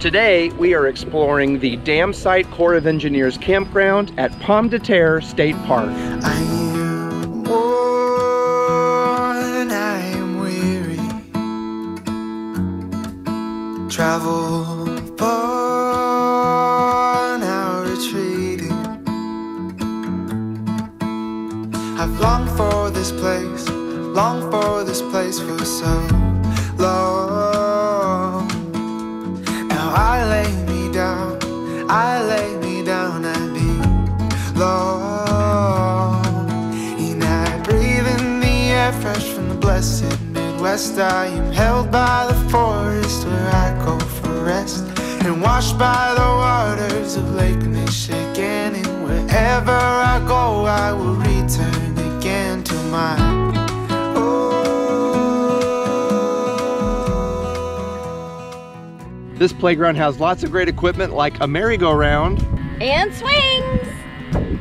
Today, we are exploring the Damsite Corps of Engineers Campground at Pomme de Terre State Park. I am worn, I am weary. Travel far, now retreating. I've longed for this place for so long. Now I lay me down and be long. And I breathe in the air fresh from the blessed Midwest. I am held by the forest where I go for rest, and washed by the waters of Lake Michigan. And wherever I go, I will return again to my This playground has lots of great equipment like a merry-go-round and swings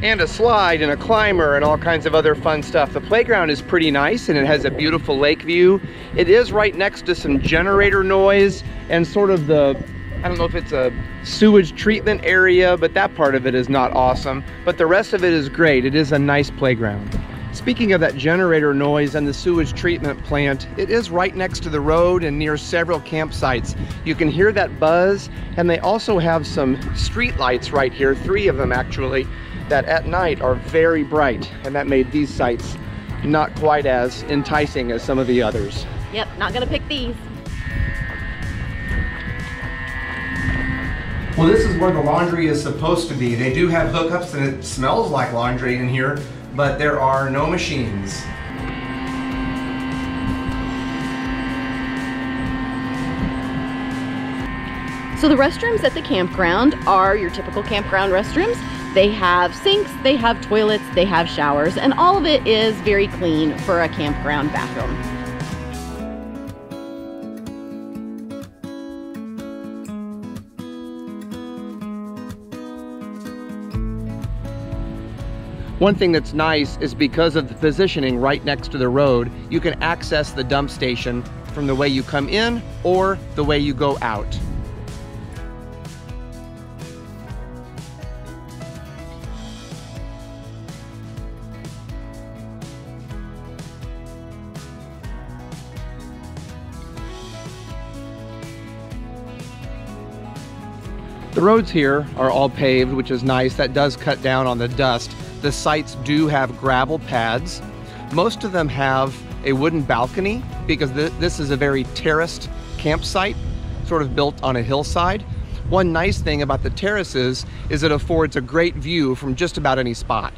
and a slide and a climber and all kinds of other fun stuff. The playground is pretty nice and it has a beautiful lake view. It is right next to some generator noise and sort of the, I don't know if it's a sewage treatment area, but that part of it is not awesome. But the rest of it is great. It is a nice playground. Speaking of that generator noise and the sewage treatment plant, it is right next to the road and near several campsites. You can hear that buzz, and they also have some street lights right here, 3 of them actually, that at night are very bright, and that made these sites not quite as enticing as some of the others. Yep, not gonna pick these. Well, this is where the laundry is supposed to be. They do have hookups and it smells like laundry in here, but there are no machines. So the restrooms at the campground are your typical campground restrooms. They have sinks, they have toilets, they have showers, and all of it is very clean for a campground bathroom. One thing that's nice is because of the positioning right next to the road, you can access the dump station from the way you come in or the way you go out. The roads here are all paved, which is nice. That does cut down on the dust. The sites do have gravel pads. Most of them have a wooden balcony because this is a very terraced campsite, sort of built on a hillside. One nice thing about the terraces is it affords a great view from just about any spot.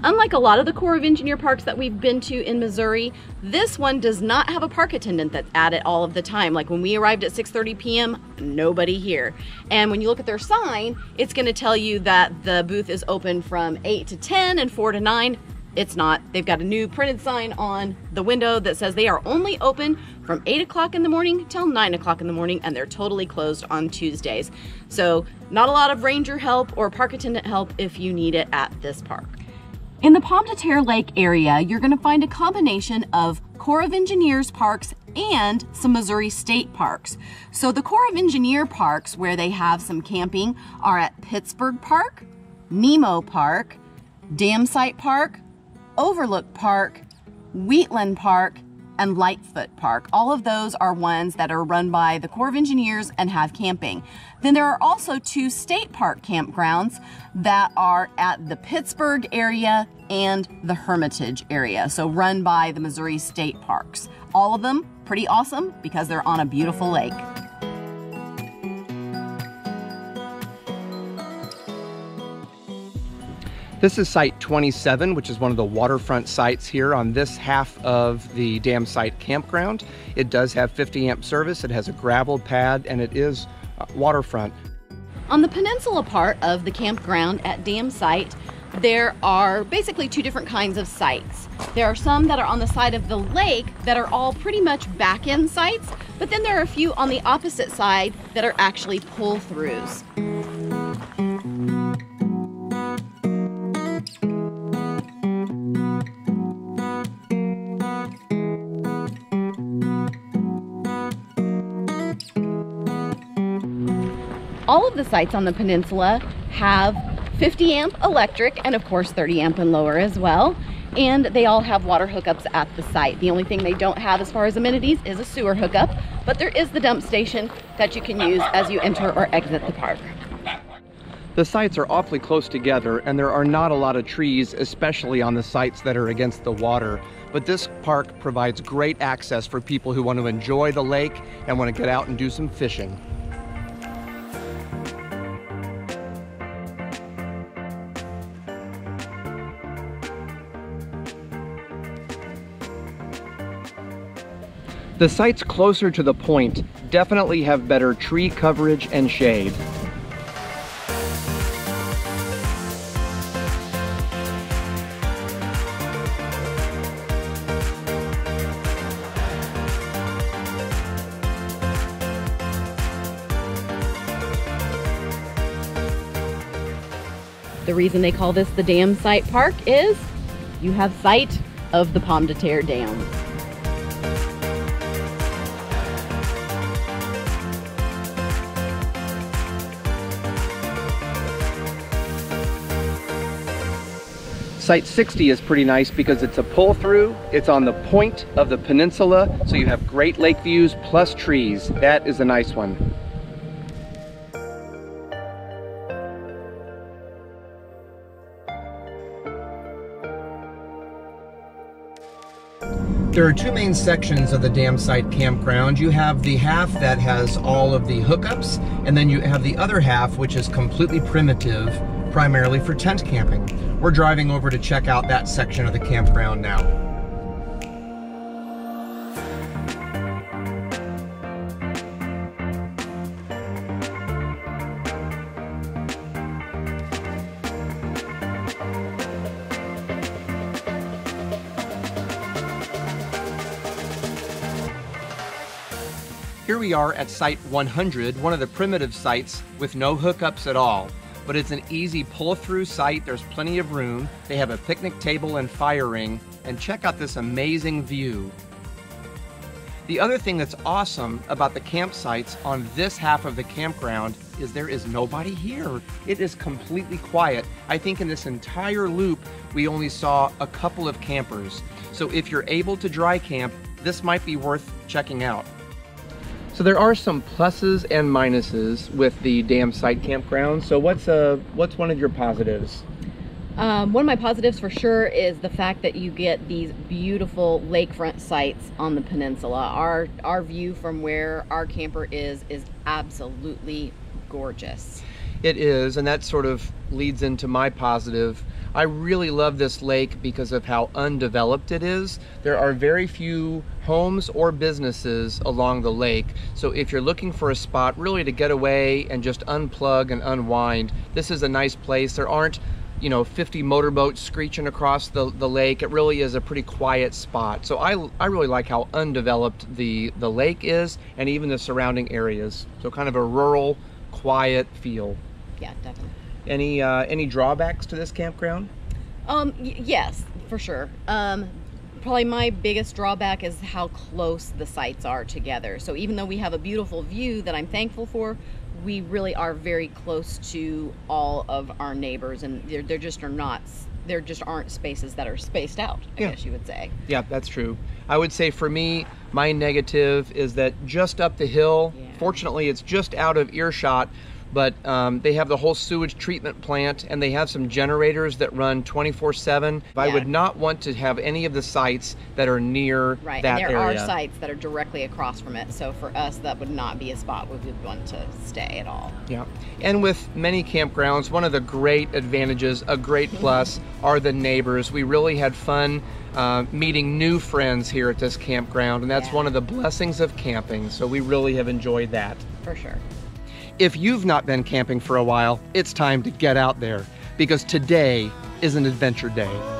Unlike a lot of the Corps of Engineer parks that we've been to in Missouri, this one does not have a park attendant that's at it all of the time. Like when we arrived at 6:30 p.m., nobody here. And when you look at their sign, it's gonna tell you that the booth is open from 8 to 10 and 4 to 9. It's not. They've got a new printed sign on the window that says they are only open from 8 o'clock in the morning till 9 o'clock in the morning, and they're totally closed on Tuesdays. So not a lot of ranger help or park attendant help if you need it at this park. In the Pomme de Terre Lake area, you're going to find a combination of Corps of Engineers parks and some Missouri state parks. So the Corps of Engineer parks, where they have some camping, are at Pittsburgh Park, Nemo Park, Damsite Park, Overlook Park, Wheatland Park, and Lightfoot Park. All of those are ones that are run by the Corps of Engineers and have camping. Then there are also 2 state park campgrounds that are at the Pittsburgh area and the Hermitage area, so run by the Missouri State Parks. All of them pretty awesome because they're on a beautiful lake. This is site 27, which is one of the waterfront sites here on this half of the Damsite Campground. It does have 50 amp service, it has a gravel pad, and it is waterfront. On the peninsula part of the campground at Damsite, there are basically two different kinds of sites. There are some that are on the side of the lake that are all pretty much back-end sites, but then there are a few on the opposite side that are actually pull-throughs. All of the sites on the peninsula have 50 amp electric and of course 30 amp and lower as well. And they all have water hookups at the site. The only thing they don't have as far as amenities is a sewer hookup, but there is the dump station that you can use as you enter or exit the park. The sites are awfully close together and there are not a lot of trees, especially on the sites that are against the water. But this park provides great access for people who want to enjoy the lake and want to get out and do some fishing. The sites closer to the point definitely have better tree coverage and shade. The reason they call this the Damsite Park is you have sight of the Pomme de Terre Dam. Site 60 is pretty nice because it's a pull-through, it's on the point of the peninsula, so you have great lake views plus trees. That is a nice one. There are two main sections of the Damsite Campground. You have the half that has all of the hookups, and then you have the other half which is completely primitive, primarily for tent camping. We're driving over to check out that section of the campground now. Here we are at Site 100, one of the primitive sites with no hookups at all. But it's an easy pull-through site. There's plenty of room. They have a picnic table and fire ring, and check out this amazing view. The other thing that's awesome about the campsites on this half of the campground is there is nobody here. It is completely quiet. I think in this entire loop, we only saw a couple of campers. So if you're able to dry camp, this might be worth checking out. So there are some pluses and minuses with the Damsite Campground. So what's one of your positives? One of my positives for sure is the fact that you get these beautiful lakefront sites on the peninsula. Our view from where our camper is absolutely gorgeous. It is, and that sort of leads into my positive. I really love this lake because of how undeveloped it is. There are very few homes or businesses along the lake. So if you're looking for a spot really to get away and just unplug and unwind, this is a nice place. There aren't, 50 motorboats screeching across the lake. It really is a pretty quiet spot. So I really like how undeveloped the lake is and even the surrounding areas. So kind of a rural, quiet feel. Yeah, definitely. Any drawbacks to this campground? Yes, for sure. Probably my biggest drawback is how close the sites are together. So even though we have a beautiful view that I'm thankful for, we really are very close to all of our neighbors, and there just aren't spaces that are spaced out, I guess you would say. Yeah, that's true. I would say for me, my negative is that just up the hill, fortunately it's just out of earshot, but they have the whole sewage treatment plant and they have some generators that run 24/7. I would not want to have any of the sites that are near that area. There are sites that are directly across from it, so for us that would not be a spot we would want to stay at all. Yeah, and with many campgrounds, one of the great advantages, a great plus, are the neighbors. We really had fun meeting new friends here at this campground, and that's one of the blessings of camping, so we really have enjoyed that. For sure. If you've not been camping for a while, it's time to get out there, because today is an adventure day.